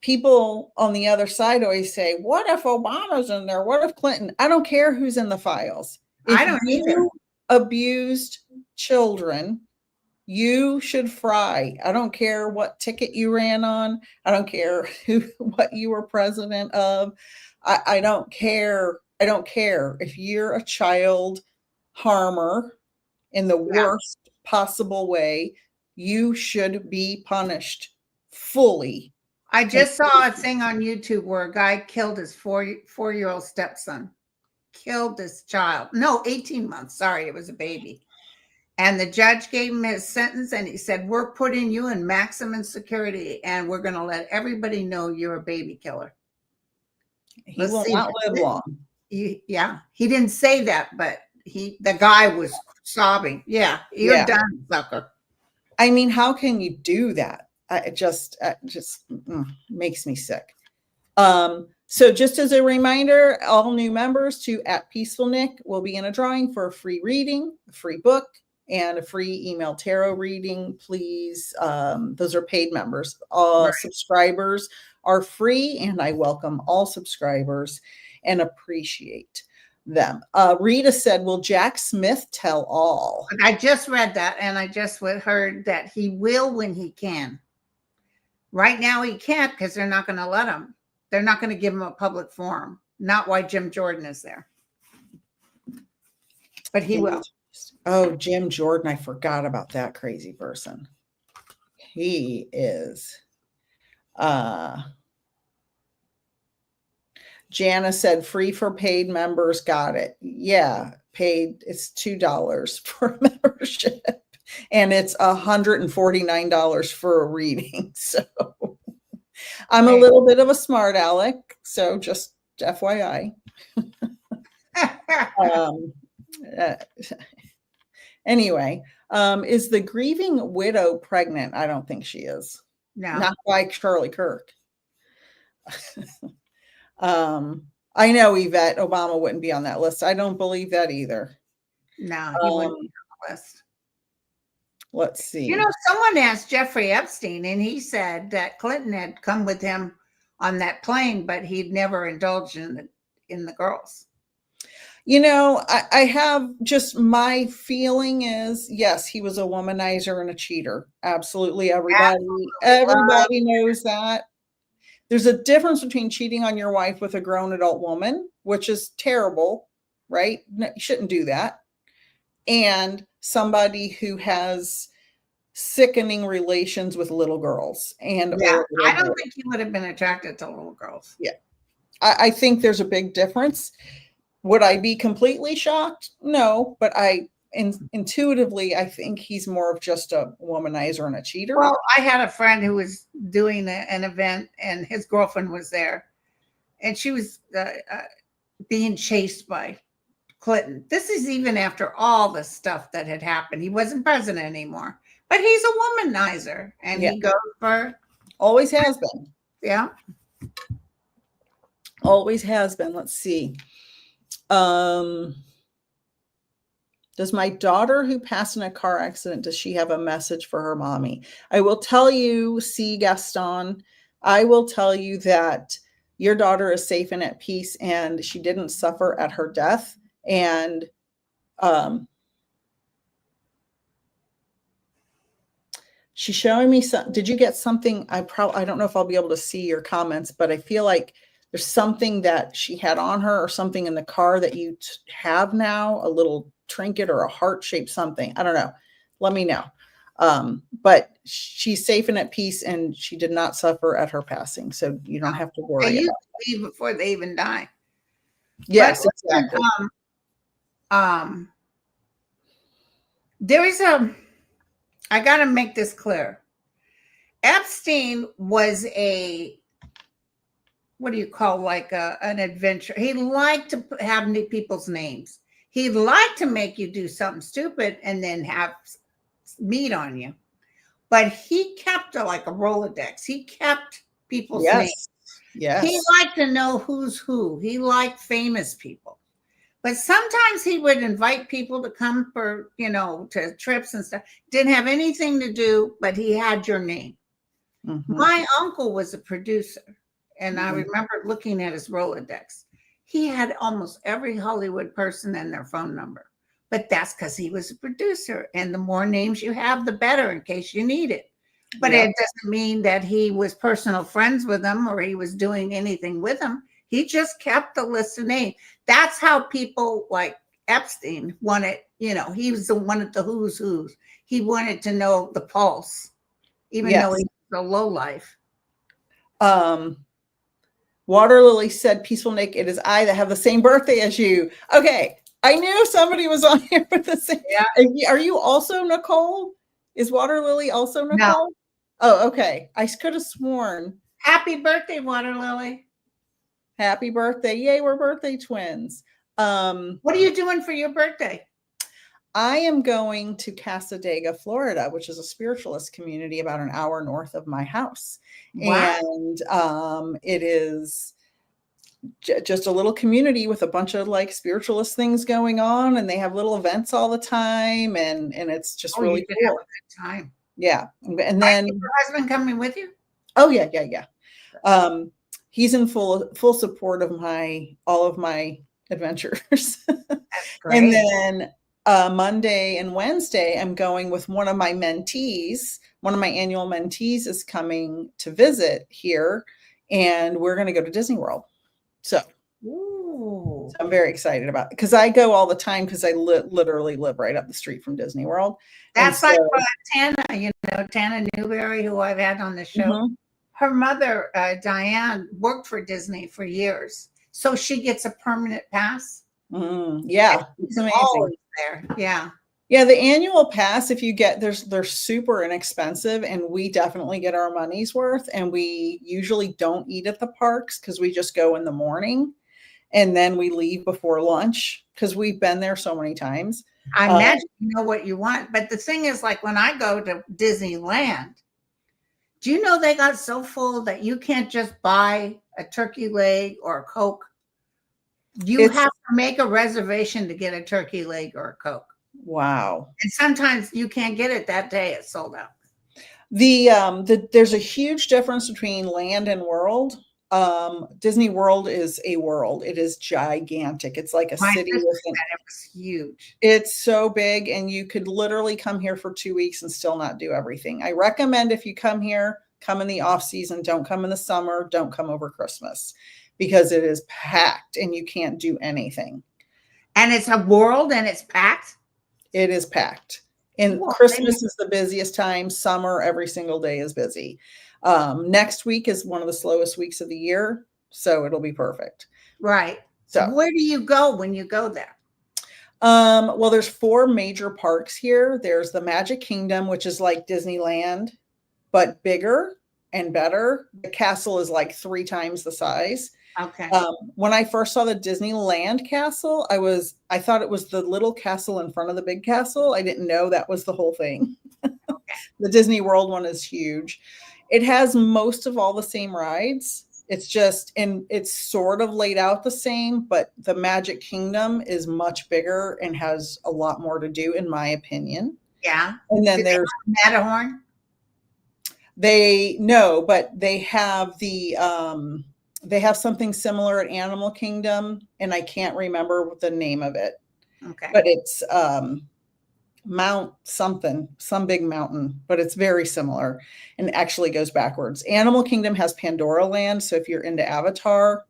People on the other side always say, what if Obama's in there? What if Clinton? I don't care who's in the files. If I don't either. Abused children, you should fry. I don't care what ticket you ran on. I don't care what you were president of. I don't care. I don't care if you're a child harmer in the worst possible way. You should be punished fully. I just saw a thing on YouTube where a guy killed his four-year-old stepson. Killed this child. No, 18 months. Sorry, it was a baby. And the judge gave him his sentence, and he said, we're putting you in maximum security, and we're going to let everybody know you're a baby killer. He will not live long. He didn't say that, but the guy was sobbing. Yeah, you're done, sucker. I mean, how can you do that? It just makes me sick. So just as a reminder, all new members to @PeacefulNik will be in a drawing for a free reading, a free book, and a free email tarot reading. Please, those are paid members. All subscribers are free, and I welcome all subscribers and appreciate them. Rita said, will Jack Smith tell all? I just read that, and I just heard that he will when he can. Right now he can't because they're not going to let him. They're not going to give him a public forum. Not why Jim Jordan is there. But he will. Oh, Jim Jordan. I forgot about that crazy person. He is. Jana said free for paid members. Got it. Yeah. Paid. It's $2 for membership. And it's $149 for a reading. So I'm a little bit of a smart aleck. So just FYI. Anyway, is the grieving widow pregnant? I don't think she is. No. Not like Charlie Kirk. I know Yvette Obama wouldn't be on that list. I don't believe that either. No, he wouldn't be on the list. Let's see. Someone asked Jeffrey Epstein, and he said that Clinton had come with him on that plane, but he'd never indulged in the girls. I have just, my feeling is, yes, he was a womanizer and a cheater. Absolutely. Everybody knows that. There's a difference between cheating on your wife with a grown adult woman, which is terrible, right? No, you shouldn't do that. And somebody who has sickening relations with little girls. I don't think he would have been attracted to little girls. Yeah. I think there's a big difference. Would I be completely shocked? No, but intuitively, I think he's more of just a womanizer and a cheater. Well, I had a friend who was doing an event, and his girlfriend was there, and she was being chased by Clinton. This is even after all the stuff that had happened. He wasn't president anymore, but he's a womanizer, and he goes for. Always has been. Yeah. Always has been. Let's see. Does my daughter who passed in a car accident, does she have a message for her mommy? I will tell you, see, Gaston, I will tell you that your daughter is safe and at peace, and she didn't suffer at her death. And she's showing me some. Did you get something? I don't know if I'll be able to see your comments, but I feel like there's something that she had on her or something in the car that you have now, a little trinket or a heart-shaped something. I don't know. Let me know. But she's safe and at peace, and she did not suffer at her passing. So you don't have to worry. They used to leave before they even die. Yes, but exactly. There is I got to make this clear. Epstein was what do you call, like an adventure. He liked to have people's names. He liked to make you do something stupid and then have meat on you. But he kept like a Rolodex. He kept people's names. Yes. He liked to know who's who. He liked famous people. But sometimes he would invite people to come for, to trips and stuff. Didn't have anything to do, but he had your name. Mm-hmm. My uncle was a producer, and I remember looking at his Rolodex. He had almost every Hollywood person and their phone number. But that's because he was a producer. And the more names you have, the better in case you need it. But it doesn't mean that he was personal friends with them or he was doing anything with them. He just kept the list of names. That's how people like Epstein wanted, he was the one at the who's. He wanted to know the pulse, even though he was a lowlife. Water Lily said, Peaceful Nik, it is I that have the same birthday as you. Okay. I knew somebody was on here with the same. Yeah. Are you also Nicole? Is Water Lily also Nicole? No. Oh, okay. I could have sworn. Happy birthday, Water Lily. Happy birthday. Yay, we're birthday twins. What are you doing for your birthday? I am going to Casadega, Florida, which is a spiritualist community about an hour north of my house. Wow. And it is just a little community with a bunch of like spiritualist things going on, and they have little events all the time, and it's just really cool. Have a good time. Yeah. And then your husband coming with you? Oh yeah. He's in full support of all of my adventures. That's great. And then Monday and Wednesday, I'm going with one of my mentees. One of my annual mentees is coming to visit here, and we're going to go to Disney World. So I'm very excited about it because I go all the time because I literally live right up the street from Disney World. That's like Tana, Tana Newberry, who I've had on the show. Mm-hmm. Her mother, Diane, worked for Disney for years. So she gets a permanent pass. Yeah. It's amazing. Always there. Yeah. Yeah, the annual pass, if you get, they're super inexpensive, and we definitely get our money's worth. And we usually don't eat at the parks because we just go in the morning, and then we leave before lunch because we've been there so many times. I imagine you know what you want. But the thing is, like when I go to Disneyland, do you know they got so full that you can't just buy a turkey leg or a Coke? You have to make a reservation to get a turkey leg or a Coke. Wow. And sometimes you can't get it that day. It's sold out. There's a huge difference between land and world. Disney World is a world. It is gigantic. It's like a city. It was huge. It's so big, and you could literally come here for 2 weeks and still not do everything. I recommend if you come here, come in the off season. Don't come in the summer. Don't come over Christmas because it is packed and you can't do anything. And it's a world and it's packed? It is packed. And Christmas is the busiest time. Summer, every single day is busy. Next week is one of the slowest weeks of the year, so it'll be perfect. Right. So where do you go when you go there? Well, there's 4 major parks here. There's the Magic Kingdom, which is like Disneyland, but bigger and better. The castle is like 3 times the size. Okay. When I first saw the Disneyland castle, I thought it was the little castle in front of the big castle. I didn't know that was the whole thing. Okay. The Disney World one is huge. It has most of all the same rides. It's just, and it's sort of laid out the same, but the Magic Kingdom is much bigger and has a lot more to do, in my opinion. Yeah. And then Do they there's, have Matterhorn? they no, but they have something similar at Animal Kingdom, and I can't remember the name of it, Okay. but it's Mount something, some big mountain, but it's very similar and actually goes backwards. Animal Kingdom has Pandora Land, so if you're into Avatar,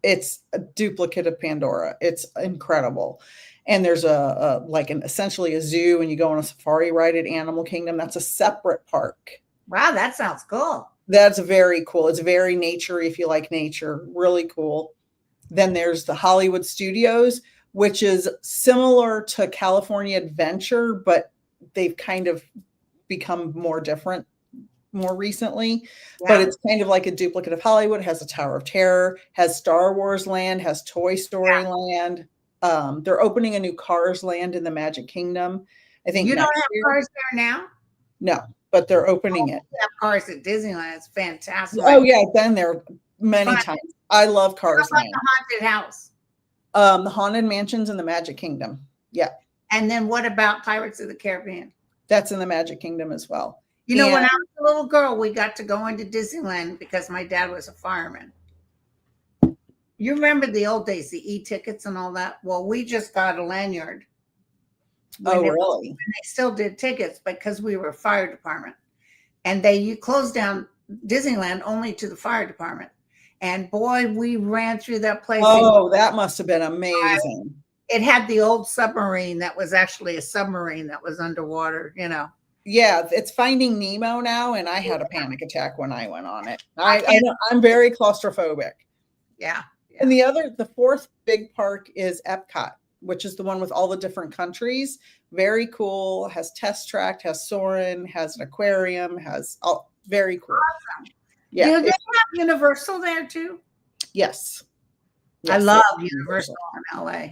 it's a duplicate of Pandora. It's incredible. And there's essentially a zoo, and you go on a safari ride at Animal Kingdom. That's a separate park. Wow, that sounds cool. That's very cool. It's very naturey if you like nature. Really cool. Then there's the Hollywood Studios, which is similar to California Adventure, but they've kind of become more different more recently. But Yeah. it's kind of like a duplicate of Hollywood. It has a Tower of Terror, has Star Wars Land, has Toy Story Land. They're opening a new Cars Land in the Magic Kingdom, I think You don't next have year. cars there now? No, but they're opening it. We have cars at Disneyland. It's fantastic. Oh yeah, I've been there many Fun. times. I love Cars It's like Land. a haunted house. The Haunted Mansions in the Magic Kingdom. Yeah, And then what about Pirates of the Caribbean? that's in the Magic Kingdom as well. You know, when And- I was a little girl, we got to go into Disneyland because my dad was a fireman. You remember the old days, the e-tickets and all that? Well, we just got a lanyard. Oh, When really? they still did tickets because we were a fire department. And you closed down Disneyland only to the fire department. And boy, we ran through that place. Oh, that must have been amazing. It had the old submarine that was actually a submarine that was underwater, you know. Yeah, it's Finding Nemo now, and I had a panic attack when I went on it. I'm very claustrophobic. Yeah. And the fourth big park is Epcot, which is the one with all the different countries. Very cool. Has test track, has Soarin', has an aquarium, has very cool. Awesome. Yeah. Do they have Universal there too? Yes. I love Universal in LA.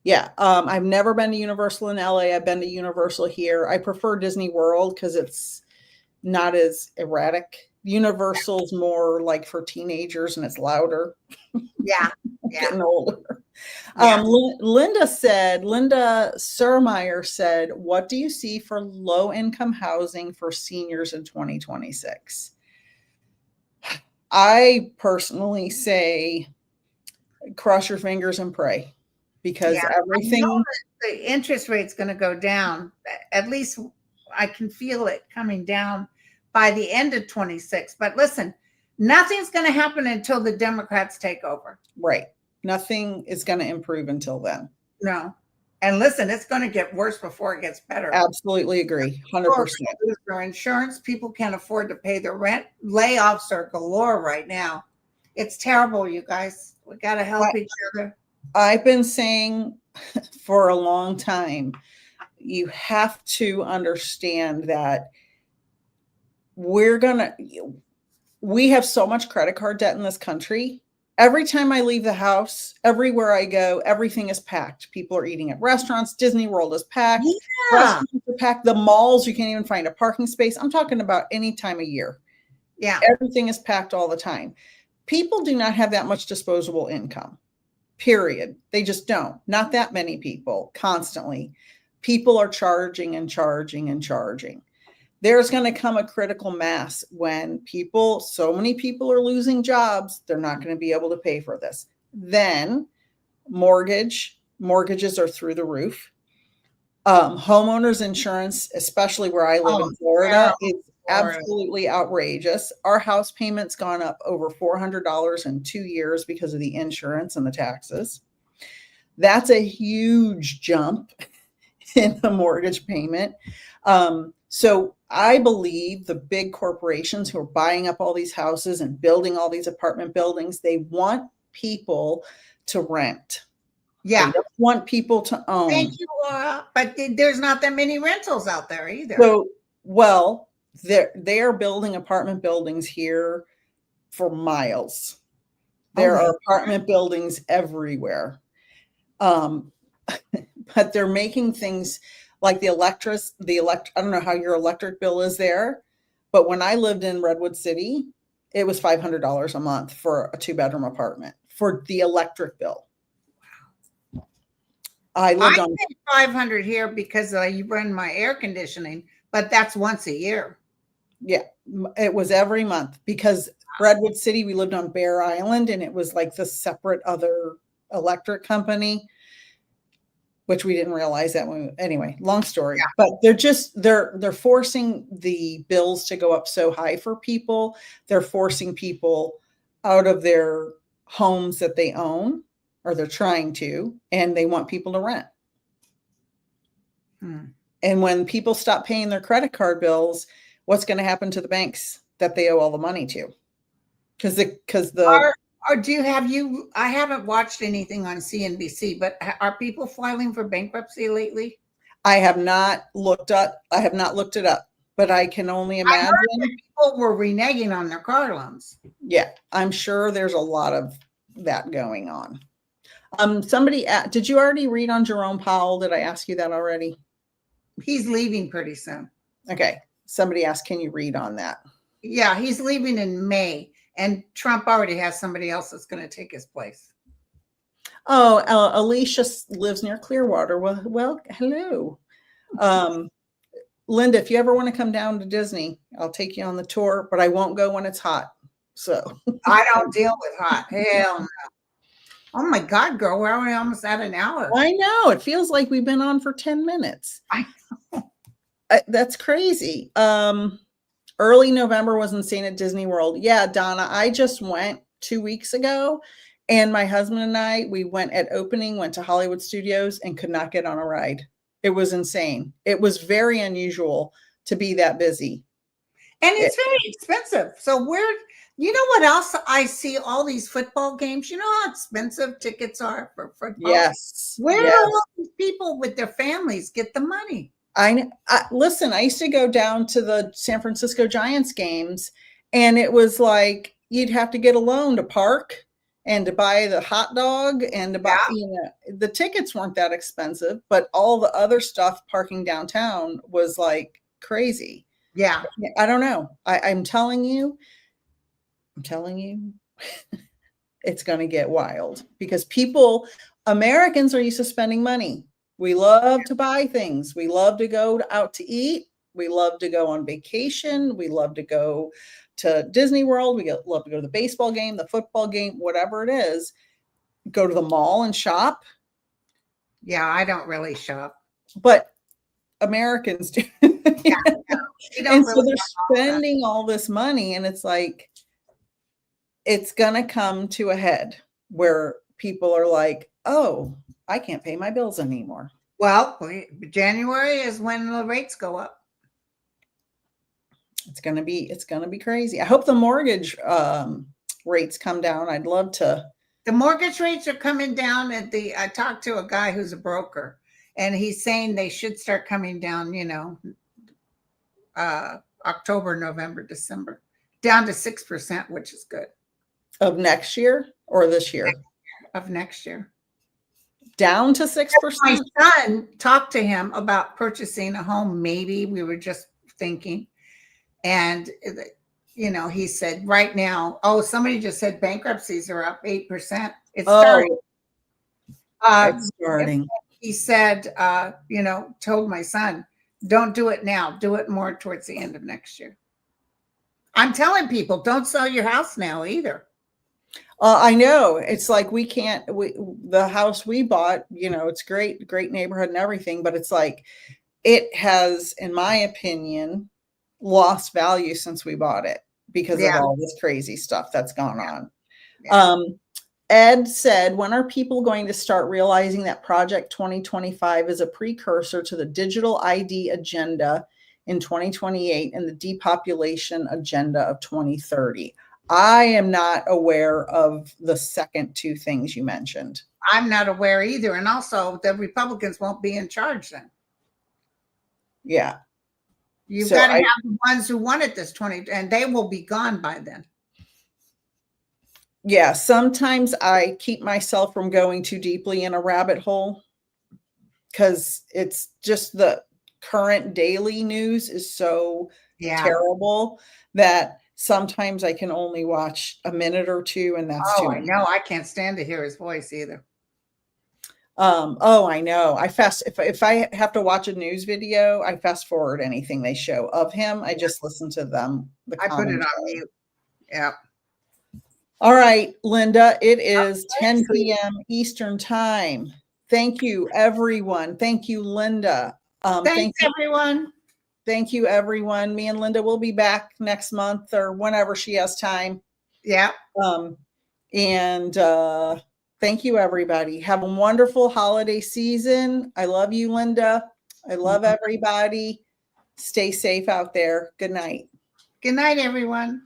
Yeah. I've never been to Universal in LA. I've been to Universal here. I prefer Disney World because it's not as erratic. Universal's more like for teenagers and it's louder. Yeah. Getting older. Yeah. Linda Surmeyer said, what do you see for low income housing for seniors in 2026? I personally say cross your fingers and pray, because everything, I know that the interest rate's going to go down. At least I can feel it coming down by the end of 26. But listen, nothing's going to happen until the Democrats take over. right. Nothing is going to improve until then. No. And listen, it's going to get worse before it gets better. Absolutely agree. 100%. Their insurance, people can't afford to pay their rent. Layoffs are galore right now. It's terrible, you guys. We got to help each other. I've been saying for a long time, you have to understand that we have so much credit card debt in this country. Every time I leave the house, everywhere I go, everything is packed. People are eating at restaurants. Disney World is packed. Yeah. Restaurants are packed. The malls, you can't even find a parking space. I'm talking about any time of year. Yeah. Everything is packed all the time. People do not have that much disposable income, period. They just don't. Not that many people constantly. People are charging and charging and charging. There's going to come a critical mass when so many people are losing jobs, they're not going to be able to pay for this. Then mortgages are through the roof. Homeowners insurance, especially where I live in Florida, is absolutely outrageous. Our house payment's gone up over $400 in 2 years because of the insurance and the taxes. That's a huge jump in the mortgage payment. So I believe the big corporations who are buying up all these houses and building all these apartment buildings, they want people to rent. Yeah. They don't want people to own. Thank you, Laura. But there's not that many rentals out there either. So, well, they are building apartment buildings here for miles. There are apartment buildings everywhere. But they're making things like I don't know how your electric bill is there, but when I lived in Redwood City, It was $500 a month for a 2-bedroom apartment for the electric bill. I lived on pay 500 here because you run my air conditioning, but that's once a year. Yeah, it was every month because Redwood City, we lived on Bear Island, and it was like the separate other electric company, which we didn't realize that anyway, long story. Yeah. But they're forcing the bills to go up so high for people. They're forcing people out of their homes that they own, or they're trying to, and they want people to rent. And when people stop paying their credit card bills, what's going to happen to the banks that they owe all the money to? Because or do you I haven't watched anything on CNBC, but are people filing for bankruptcy lately? I have not looked it up, but I can only imagine. I heard that people were reneging on their car loans. Yeah, I'm sure there's a lot of that going on. Did you already read on Jerome Powell? Did I ask you that already? He's leaving pretty soon. Okay. Somebody asked, can you read on that? Yeah, he's leaving in May, and Trump already has somebody else that's going to take his place. Oh, Alicia lives near Clearwater. Well, hello. Linda, if you ever want to come down to Disney, I'll take you on the tour, but I won't go when it's hot. So I don't deal with hot. Hell no. Oh my God, girl, we're almost at an hour. I know. It feels like we've been on for 10 minutes. I know. That's crazy. Early November was insane at Disney World. Yeah, Donna, I just went 2 weeks ago, and my husband and I, we went at opening, went to Hollywood Studios, and could not get on a ride. It was insane. It was very unusual to be that busy. And it's very expensive. So you know what else I see? All these football games. You know how expensive tickets are for football? Yes. Where do all these people with their families get the money? Listen, I used to go down to the San Francisco Giants games, and it was like you'd have to get a loan to park and to buy the hot dog and to buy, the tickets weren't that expensive, but all the other stuff parking downtown was like crazy. Yeah. I don't know. I'm telling you, it's going to get wild because Americans are used to spending money. We love to buy things. We love to go out to eat. We love to go on vacation. We love to go to Disney World. We love to go to the baseball game, the football game, whatever it is. Go to the mall and shop. Yeah, I don't really shop. But Americans do. Yeah, and so they're spending all this money, and it's like, it's going to come to a head where people are like, oh, I can't pay my bills anymore. Well, January is when the rates go up. It's going to be crazy. I hope the mortgage rates come down. I'd love to. The mortgage rates are coming down I talked to a guy who's a broker, and he's saying they should start coming down, October, November, December, down to 6%, which is good. Of next year or this year? Of next year. Down to 6%. My son talked to him about purchasing a home. Maybe we were just thinking. And, he said right now, somebody just said bankruptcies are up 8%. It's starting. It's starting. He said, told my son, don't do it now. Do it more towards the end of next year. I'm telling people, don't sell your house now either. I know. It's like the house we bought, it's great neighborhood and everything, but it's like it has, in my opinion, lost value since we bought it because of all this crazy stuff that's gone on. Yeah. Ed said, when are people going to start realizing that Project 2025 is a precursor to the digital ID agenda in 2028 and the depopulation agenda of 2030? I am not aware of the second two things you mentioned. I'm not aware either. And also the Republicans won't be in charge then. Yeah. You've got to have the ones who wanted this and they will be gone by then. Yeah. Sometimes I keep myself from going too deeply in a rabbit hole because it's just the current daily news is so terrible that Sometimes I can only watch a minute or two, and that's Oh, too I much. know. I can't stand to hear his voice either. Oh, I know. If I have to watch a news video, I fast forward anything they show of him. I just listen to them, the I put it commentary. on mute. Yeah. All right, Linda, it is Okay, 10 sweetie. p.m. Eastern time. Thank you, everyone. Thank you, Linda. Thanks, everyone. Thank you, everyone. Me and Linda will be back next month or whenever she has time. Yeah. And thank you, everybody. Have a wonderful holiday season. I love you, Linda. I love everybody. Stay safe out there. Good night. Good night, everyone.